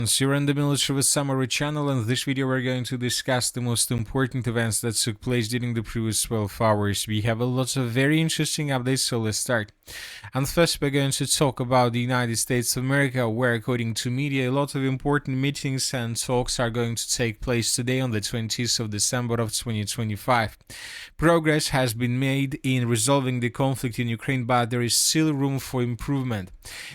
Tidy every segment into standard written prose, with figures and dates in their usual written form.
You're in the Military with Summary channel, and in this video we're going to discuss the most important events that took place during the previous 12 hours. We have a lot of very interesting updates, so let's start. And first we're going to talk about the United States of America, where according to media a lot of important meetings and talks are going to take place today on the 20th of December of 2025. Progress has been made in resolving the conflict in Ukraine, but there is still room for improvement.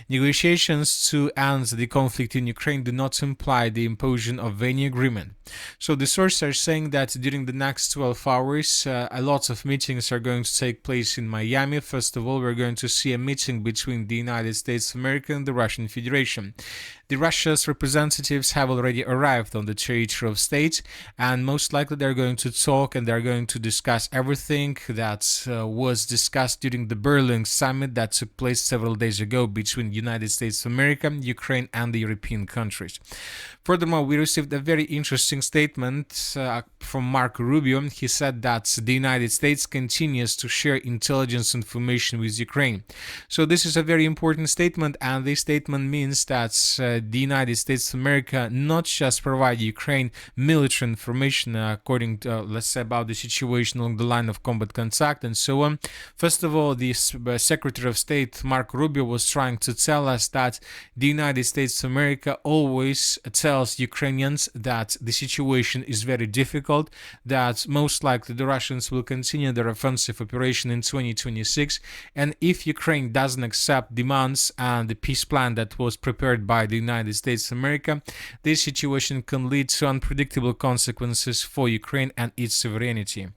Negotiations to end the conflict in Ukraine do not imply the imposition of any agreement. So the sources are saying that during the next 12 hours, a lot of meetings are going to take place in Miami. First of all, we're going to see a meeting between the United States of America and the Russian Federation. The Russia's representatives have already arrived on the territory of state, and most likely they're going to talk and they're going to discuss everything that was discussed during the Berlin summit that took place several days ago between the United States of America, Ukraine, and the European countries. Furthermore, we received a very interesting statement from Marco Rubio. He said that the United States continues to share intelligence information with Ukraine. So this is a very important statement, and this statement means that the United States of America not just provide Ukraine military information according to, let's say, about the situation along the line of combat contact and so on. First of all, the Secretary of State Marco Rubio was trying to tell us that the United States of America always tells Ukrainians that the situation is very difficult, that most likely the Russians will continue their offensive operation in 2026, and if Ukraine doesn't accept demands and the peace plan that was prepared by the United States of America, this situation can lead to unpredictable consequences for Ukraine and its sovereignty.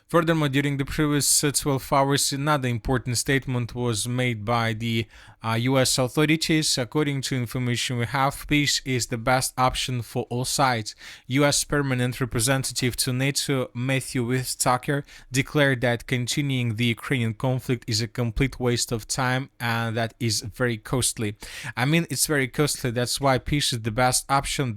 Furthermore, during the previous 12 hours, another important statement was made by the US authorities. According to information we have, peace is the best option for all sides. US Permanent Representative to NATO Matthew Whitaker declared that continuing the Ukrainian conflict is a complete waste of time and that is very costly. I mean, it's very costly. That's why peace is the best option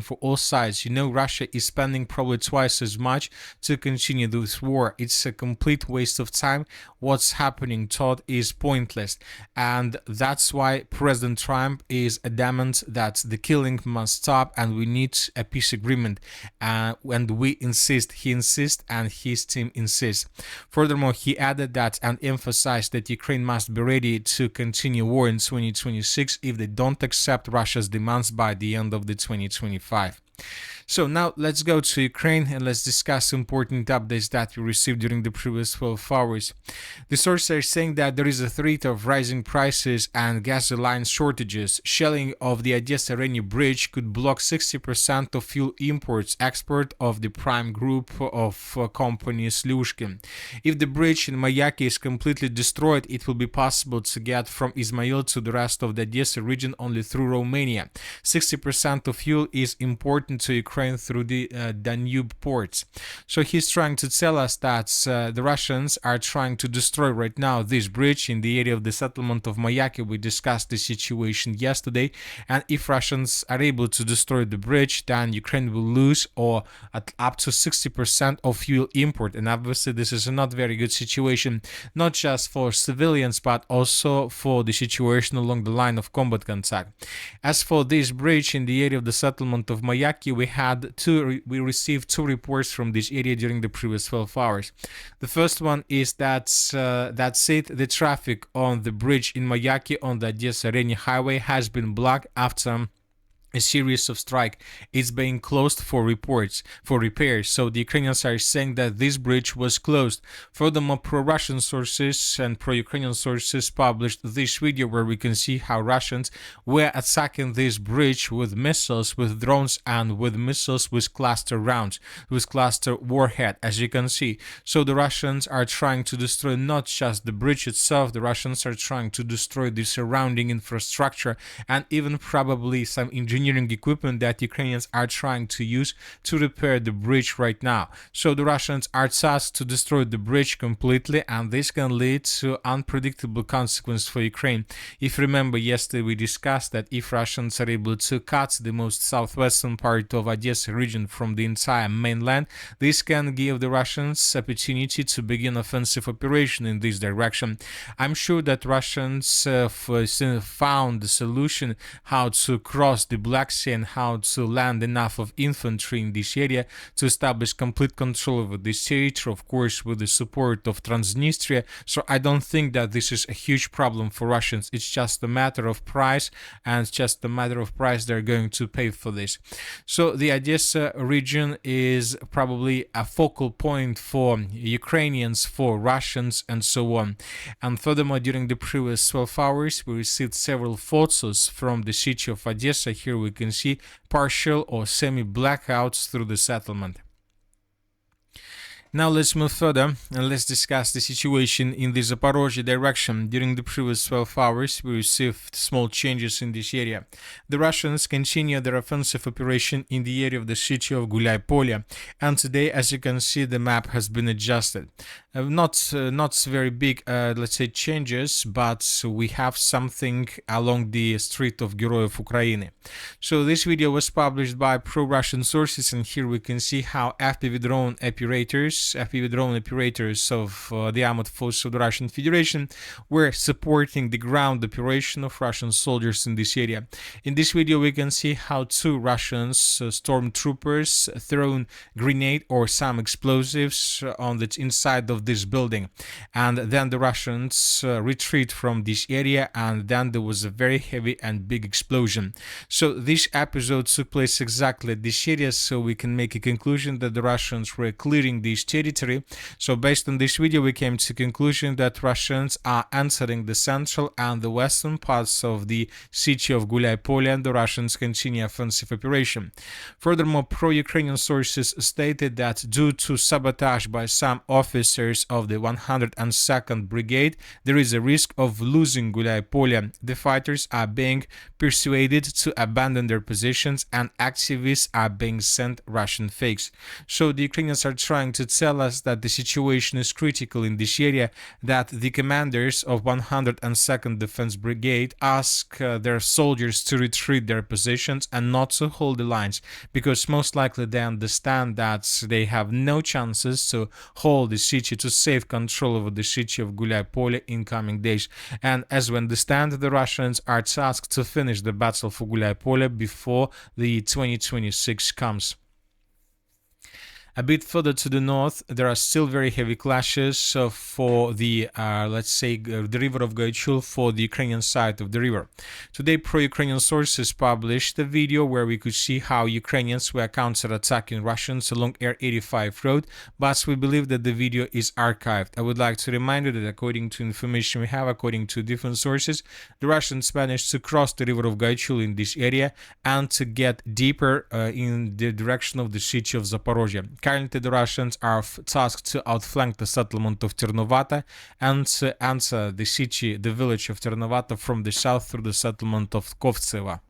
for all sides. You know, Russia is spending probably twice as much to continue this war. It's a complete waste of time. What's happening, Todd, is pointless, and that's why President Trump is adamant that the killing must stop and we need a peace agreement, and he insists and his team insists. Furthermore, he added that and emphasized that Ukraine must be ready to continue war in 2026 if they don't accept Russia's demands by the end of the 2025. So now let's go to Ukraine and let's discuss important updates that we received during the previous 12 hours. The sources are saying that there is a threat of rising prices and gasoline shortages. Shelling of the Odessa-Reni bridge could block 60% of fuel imports export of the prime group of companies Slushkin. If the bridge in Mayaki is completely destroyed, it will be possible to get from Izmail to the rest of the Odessa region only through Romania. 60% of fuel is important to Ukraine through the Danube ports. So he's trying to tell us that the Russians are trying to destroy right now this bridge in the area of the settlement of Mayaki. We discussed the situation yesterday, and if Russians are able to destroy the bridge, then Ukraine will lose or up to 60% of fuel import, and obviously this is a not very good situation, not just for civilians but also for the situation along the line of combat contact. As for this bridge in the area of the settlement of Mayaki, we received two reports from this area during the previous 12 hours. The first one is that the traffic on the bridge in Mayaki on the Odessa-Reni highway has been blocked after a series of strike. It's being closed for repairs. So the Ukrainians are saying that this bridge was closed. Furthermore, pro-Russian sources and pro-Ukrainian sources published this video where we can see how Russians were attacking this bridge with missiles, with drones, and with missiles with cluster rounds, with cluster warhead, as you can see. So the Russians are trying to destroy not just the bridge itself, the Russians are trying to destroy the surrounding infrastructure and even probably some engineering engineering equipment that Ukrainians are trying to use to repair the bridge right now. So the Russians are tasked to destroy the bridge completely, and this can lead to unpredictable consequences for Ukraine. If you remember, yesterday we discussed that if Russians are able to cut the most southwestern part of Odessa region from the entire mainland, this can give the Russians opportunity to begin offensive operation in this direction. I'm sure that Russians found the solution how to cross the Black Sea and how to land enough of infantry in this area to establish complete control over this territory, of course with the support of Transnistria. So I don't think that this is a huge problem for Russians. It's just a matter of price, and it's just a matter of price they're going to pay for this. So the Odessa region is probably a focal point for Ukrainians, for Russians, and so on. And furthermore, during the previous 12 hours, we received several photos from the city of Odessa. Here we can see partial or semi-blackouts through the settlement. Now let's move further and let's discuss the situation in the Zaporozhye direction. During the previous 12 hours, we received small changes in this area. The Russians continue their offensive operation in the area of the city of Guliai-Polye, and today, as you can see, the map has been adjusted. Not very big, let's say, changes, but we have something along the street of Geroyev Ukraine. So this video was published by pro-Russian sources, and here we can see how FPV drone operators of the armed forces of the Russian Federation were supporting the ground operation of Russian soldiers in this area. In this video, we can see how two Russian stormtroopers thrown grenade or some explosives on the inside of this building, and then the Russians retreat from this area, and then there was a very heavy and big explosion. So this episode took place exactly at this area, so we can make a conclusion that the Russians were clearing this territory. So based on this video, we came to the conclusion that Russians are entering the central and the western parts of the city of Guliai-Polye, and the Russians continue offensive operation. Furthermore, pro-Ukrainian sources stated that due to sabotage by some officers of the 102nd Brigade, there is a risk of losing Guliai-Polye. The fighters are being persuaded to abandon their positions, and activists are being sent Russian fakes. So the Ukrainians are trying to tell us that the situation is critical in this area, that the commanders of 102nd Defense Brigade ask their soldiers to retreat their positions and not to hold the lines, because most likely they understand that they have no chances to hold the city, to save control over the city of Guliai-Polye in coming days. And as we understand, the Russians are tasked to finish the battle for Guliai-Polye before the 2026 comes. A bit further to the north, there are still very heavy clashes for the, let's say, the river of Gaichul, for the Ukrainian side of the river. Today, pro-Ukrainian sources published a video where we could see how Ukrainians were counter-attacking Russians along Air 85 road, but we believe that the video is archived. I would like to remind you that according to information we have, according to different sources, the Russians managed to cross the river of Gaichul in this area and to get deeper in the direction of the city of Zaporozhye. Currently, the Russians are tasked to outflank the settlement of Ternovata and to enter the city, the village of Ternovata, from the south through the settlement of Kovtseva.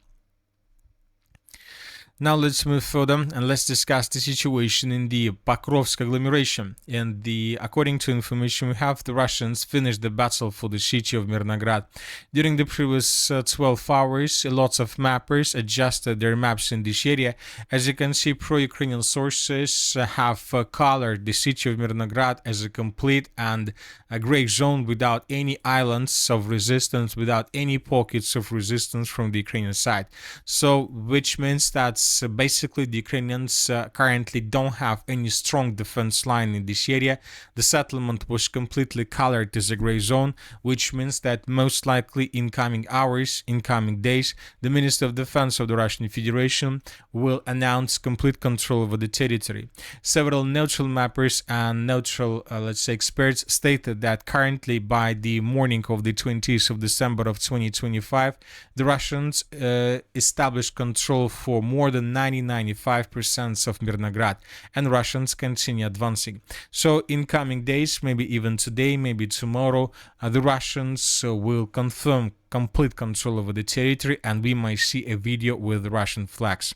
Now let's move further and let's discuss the situation in the Pokrovsk agglomeration. And according to information we have, the Russians finished the battle for the city of Mirnograd. During the previous 12 hours, lots of mappers adjusted their maps in this area. As you can see, pro-Ukrainian sources have colored the city of Mirnograd as a complete and a gray zone without any islands of resistance, without any pockets of resistance from the Ukrainian side. So, which means that basically the Ukrainians currently don't have any strong defense line in this area. The settlement was completely colored as a gray zone, which means that most likely in coming hours, in coming days, the Minister of Defense of the Russian Federation will announce complete control over the territory. Several neutral mappers and neutral, let's say, experts stated that currently by the morning of the 20th of December of 2025, the Russians established control for more than than 90-95% of Mirnograd, and Russians continue advancing. So in coming days, maybe even today, maybe tomorrow, the Russians will confirm complete control over the territory, and we might see a video with Russian flags.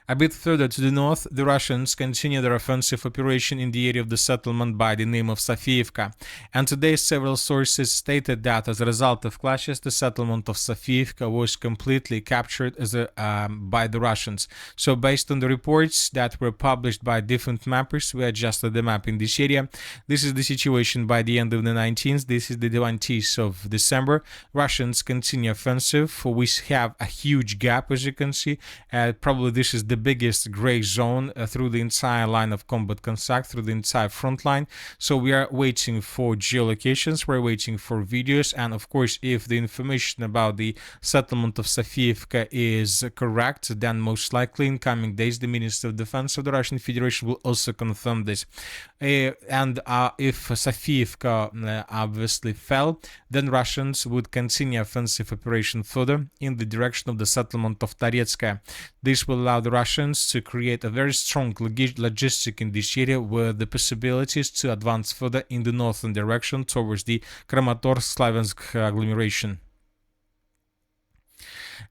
A bit further to the north, the Russians continue their offensive operation in the area of the settlement by the name of Sofiivka, and today several sources stated that as a result of clashes, the settlement of Sofiivka was completely captured by the Russians. So based on the reports that were published by different mappers, we adjusted the map in this area. This is the situation by the end of the 19th. This is the 20th of December. Russians continue offensive. We have a huge gap, as you can see. Probably this is the biggest gray zone through the entire line of combat contact, through the entire front line. So we are waiting for geolocations, we're waiting for videos, and of course if the information about the settlement of Sofiivka is correct, then most likely in coming days the Minister of Defense of the Russian Federation will also confirm this. And if Sofiivka obviously fell, then Russians would continue offensive operation further in the direction of the settlement of Toretskaya. This will allow the Russians to create a very strong logistic in this area with the possibilities to advance further in the northern direction towards the Kramatorsk-Slaviansk agglomeration.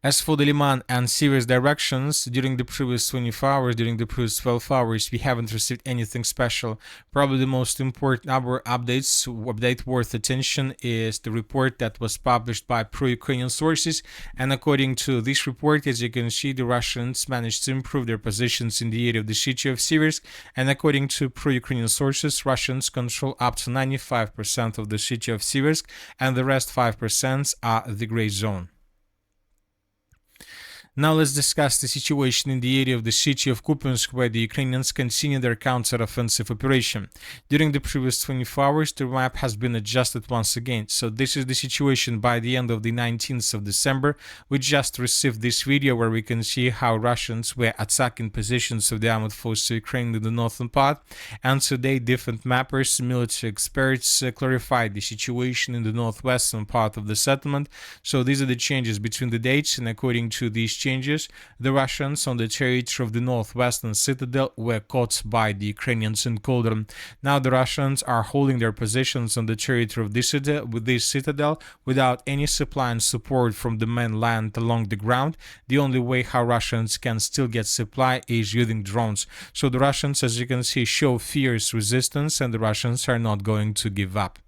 As for the Liman and Sivers directions, during the previous 24 hours, during the previous 12 hours, we haven't received anything special. Probably the most important update worth attention is the report that was published by pro-Ukrainian sources. And according to this report, as you can see, the Russians managed to improve their positions in the area of the city of Siversk. And according to pro-Ukrainian sources, Russians control up to 95% of the city of Siversk, and the rest 5% are the gray zone. Now let's discuss the situation in the area of the city of Kupiansk, where the Ukrainians continue their counter-offensive operation. During the previous 24 hours, the map has been adjusted once again. So this is the situation by the end of the 19th of December. We just received this video where we can see how Russians were attacking positions of the armed forces of Ukraine in the northern part. And today, different mappers, military experts clarified the situation in the northwestern part of the settlement. So these are the changes between the dates, and according to these changes, the Russians on the territory of the northwestern citadel were caught by the Ukrainians in Koldrin. Now the Russians are holding their positions on the territory of this citadel without any supply and support from the mainland along the ground. The only way how Russians can still get supply is using drones. So the Russians, as you can see, show fierce resistance, and the Russians are not going to give up.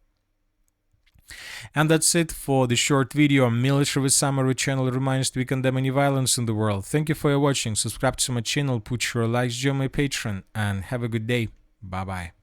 And that's it for the short video. Military Summary channel reminds we condemn any violence in the world. Thank you for your watching. Subscribe to my channel, put your likes, join my Patreon, and have a good day. Bye bye.